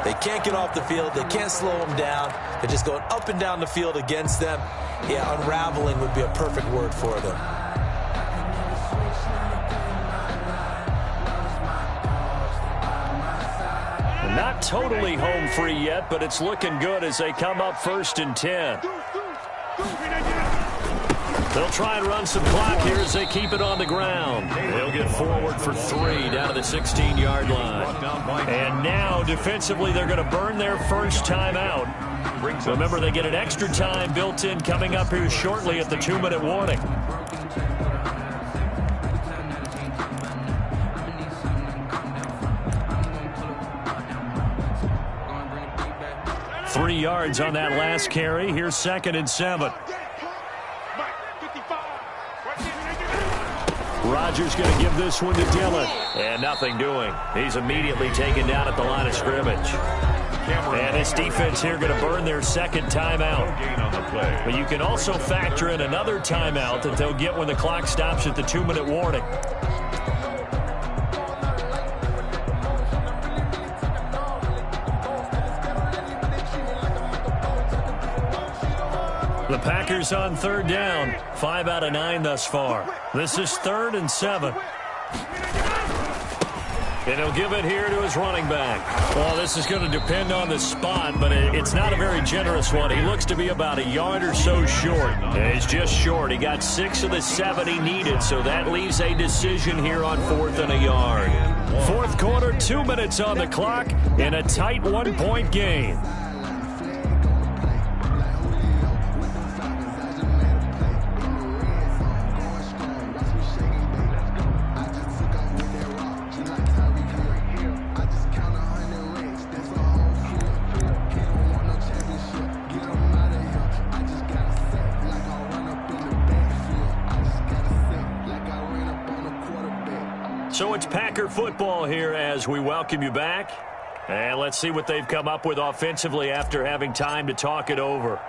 they can't get off the field. They can't slow them down. They're just going up and down the field against them. Yeah, unraveling would be a perfect word for them. Not totally home free yet, but it's looking good as they come up 1st and 10. They'll try and run some clock here as they keep it on the ground. They'll get forward for 3 down to the 16-yard line. And now, defensively, they're going to burn their first timeout. Remember, they get an extra time built in coming up here shortly at the 2-minute warning. 3 yards on that last carry. Here's 2nd and 7. Rodgers going to give this one to Dillon. And nothing doing. He's immediately taken down at the line of scrimmage. And this defense here going to burn their 2nd timeout. But you can also factor in another timeout that they'll get when the clock stops at the 2-minute warning. The Packers on 3rd down. 5 out of 9 thus far. This is 3rd and 7. And he'll give it here to his running back. Well, this is going to depend on the spot, but it's not a very generous one. He looks to be about a yard or so short. And he's just short. He got 6 of the 7 he needed, so that leaves a decision here on 4th and a yard. 4th quarter, 2 minutes on the clock, in a tight 1-point game. So it's Packer football here as we welcome you back. And let's see what they've come up with offensively after having time to talk it over.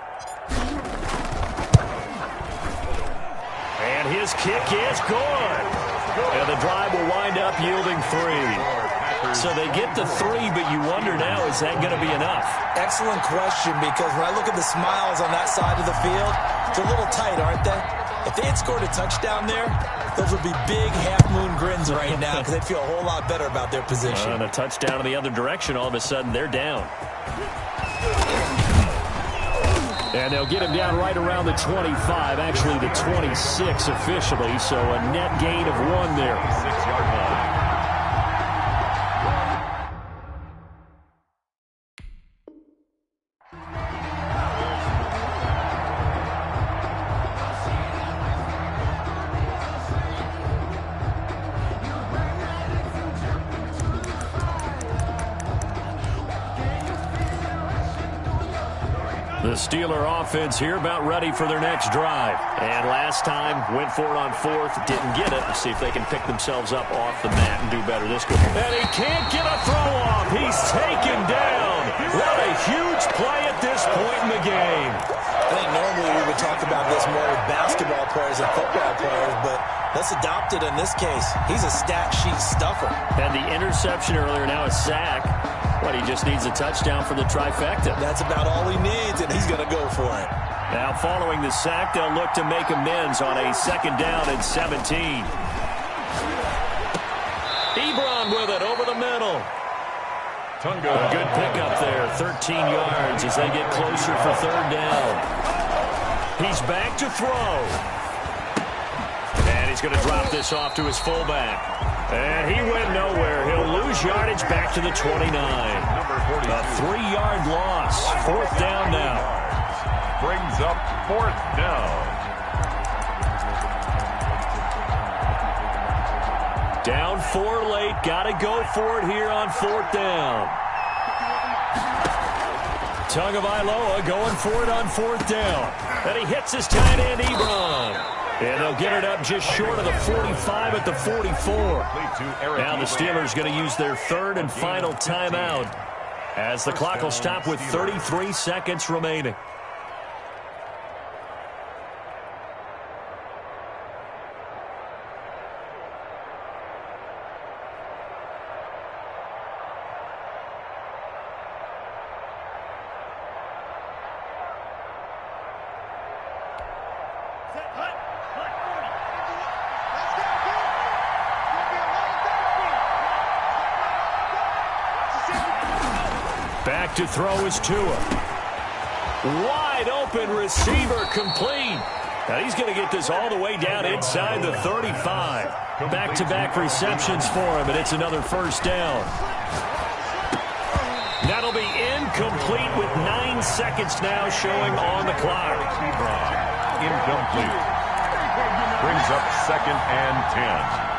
And his kick is good. And the drive will wind up yielding 3. So they get the 3, but you wonder now, is that going to be enough? Excellent question, because when I look at the smiles on that side of the field, it's a little tight, aren't they? If they had scored a touchdown there, those would be big half-moon grins right now because they'd feel a whole lot better about their position. And a touchdown in the other direction, all of a sudden they're down. And they'll get him down right around the 25, actually the 26 officially, so a net gain of 1 there. 6-yard line. The Steeler offense here about ready for their next drive. And last time, went for it on fourth, didn't get it. Let's see if they can pick themselves up off the mat and do better this go. And he can't get a throw off. He's taken down. What a huge play at this point in the game. I think normally we would talk about this more with basketball players and football players, but let's adopt it in this case. He's a stat sheet stuffer. Had the interception earlier, now a sack. But he just needs a touchdown for the trifecta. That's about all he needs, and he's going to go for it. Now following the sack, they'll look to make amends on a 2nd down and 17. Ebron with it over the middle. Tunga. A good pickup there, 13 yards as they get closer for 3rd down. He's back to throw. And he's going to drop this off to his fullback. And he went nowhere. He'll lose yardage back to the 29. A 3-yard loss. 4th down now. Brings up 4th down. Down 4 late. Got to go for it here on 4th down. Tagovailoa going for it on 4th down. And he hits his tight end, Ebron. And they'll get it up just short of the 45 at the 44. Now the Steelers going to use their 3rd and final timeout as the clock will stop with 33 seconds remaining. Back to throw is Tua. Wide open receiver complete. Now he's going to get this all the way down inside the 35. Back-to-back receptions for him, and it's another 1st down. That'll be incomplete with 9 seconds now showing on the clock. Incomplete. Brings up 2nd and 10.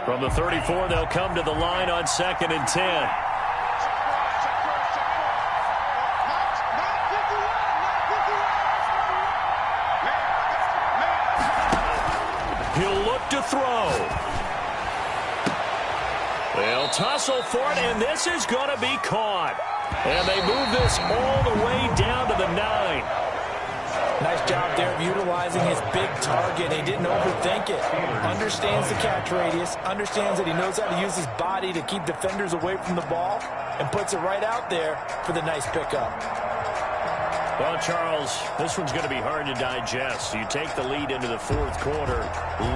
From the 34, they'll come to the line on 2nd and 10. He'll look to throw. They'll tussle for it, and this is going to be caught. And they move this all the way down to the 9. Nice job there of utilizing his big target. He didn't overthink it. Understands the catch radius. Understands that he knows how to use his body to keep defenders away from the ball. And puts it right out there for the nice pickup. Well, Charles, this one's going to be hard to digest. You take the lead into the 4th quarter,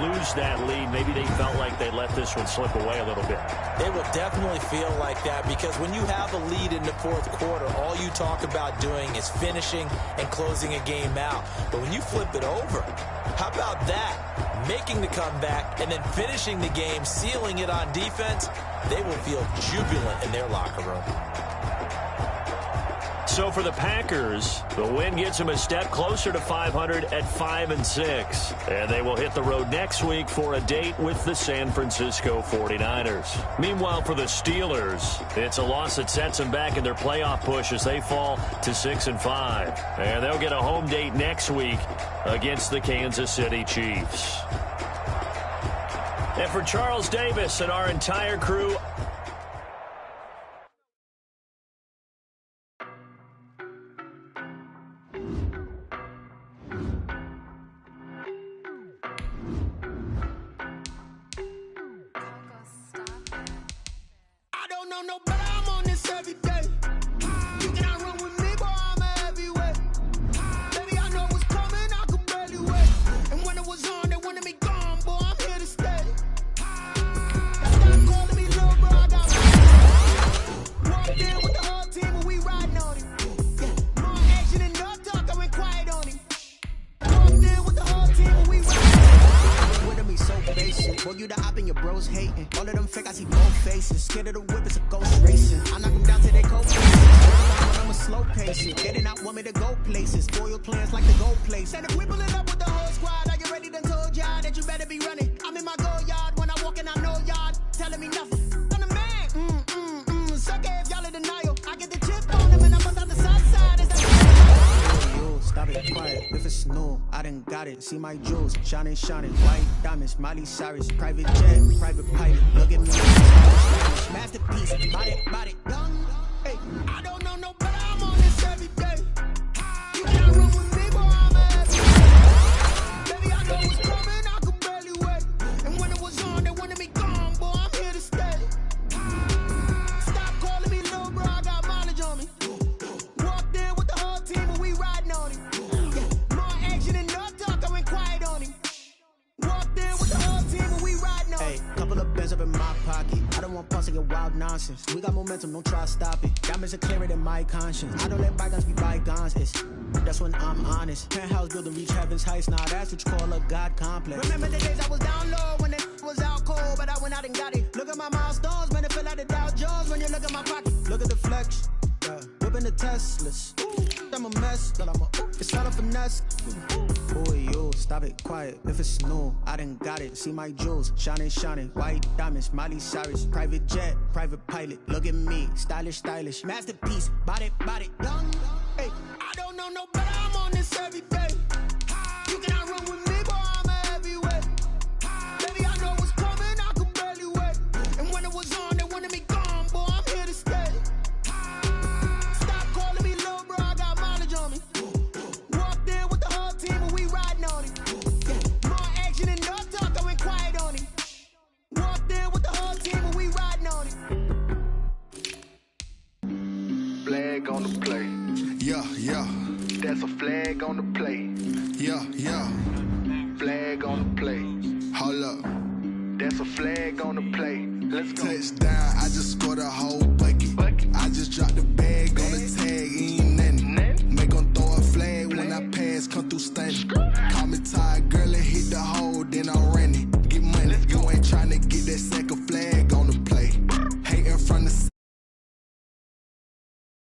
lose that lead. Maybe they felt like they let this one slip away a little bit. It will definitely feel like that because when you have a lead in the 4th quarter, all you talk about doing is finishing and closing a game out. But when you flip it over, how about that? Making the comeback and then finishing the game, sealing it on defense, they will feel jubilant in their locker room. So for the Packers, the win gets them a step closer to 500 at 5-6. And they will hit the road next week for a date with the San Francisco 49ers. Meanwhile, for the Steelers, it's a loss that sets them back in their playoff push as they fall to 6-5. And they'll get a home date next week against the Kansas City Chiefs. And for Charles Davis and our entire crew, Scared of the whip, it's a ghost racing. I knock them down to their cold. slow pace it. They did not want me to go places. Spoil plans like the gold place. And if we pull it up with the whole squad, are you ready to told y'all that you better be running? I'm in my go yard when I walk in, I know y'all telling me nothing. I'm the man. Suck it if y'all in denial. I get the chip on them and I bust out the south side. Is that you? Stop it, quiet. If it's new, I done got it. See my jewels, shining, white diamonds, Miley Cyrus, private jet, private pilot. Look at me, masterpiece, body, young. Hey, I don't know no better. I'm on this every day. You can't run with me, boy. I'm every day. Baby, I know what's coming. I could barely wait. And when it was on, they wanted me gone, boy. I'm here to stay. Stop calling me little bro. I got mileage on me. Walked in with the whole team, and we riding on him. Yeah, more action and no talk. I went quiet on him. Walked in with the whole team, and we riding on him. Hey, couple of bands up in my pocket. I don't want pulse to get wild nonsense. We got momentum, don't try to stop it. Diamonds are clearer than my conscience. I don't let bygones be bygones. That's when I'm honest. Penthouse building, reach heaven's heights. Now that's what you call a God complex. Remember the days I was down low when it was out cold, but I went out and got it. Look at my milestones, man, it feel like the Dow Jones when you look at my pocket. Look at the flex, yeah. Whipping the Teslas. I'm a mess, but it's not a finesse. Boy, you stop it, quiet. If it's new, I done got it. See my jewels, shining, white diamonds, Miley Cyrus, private jet, private pilot. Look at me, stylish, masterpiece, body, young. Hey, I don't know no better. I'm on this every day. You cannot run with me, boy. I'm a heavyweight. Baby, I know what's coming. I could barely wait. And when it was on, they wanted me gone, boy. I'm here to stay. Stop calling me little bro. I got mileage on me. Walked in with the whole team, and we riding on him. Yeah, more action and no talk. I went quiet on him. Walked in with the whole team, and we riding on him. Flag on the play. Yeah. That's a flag on the play. Yeah. Flag on the play. Hold up. That's a flag on the play. Let's go. Touchdown, I just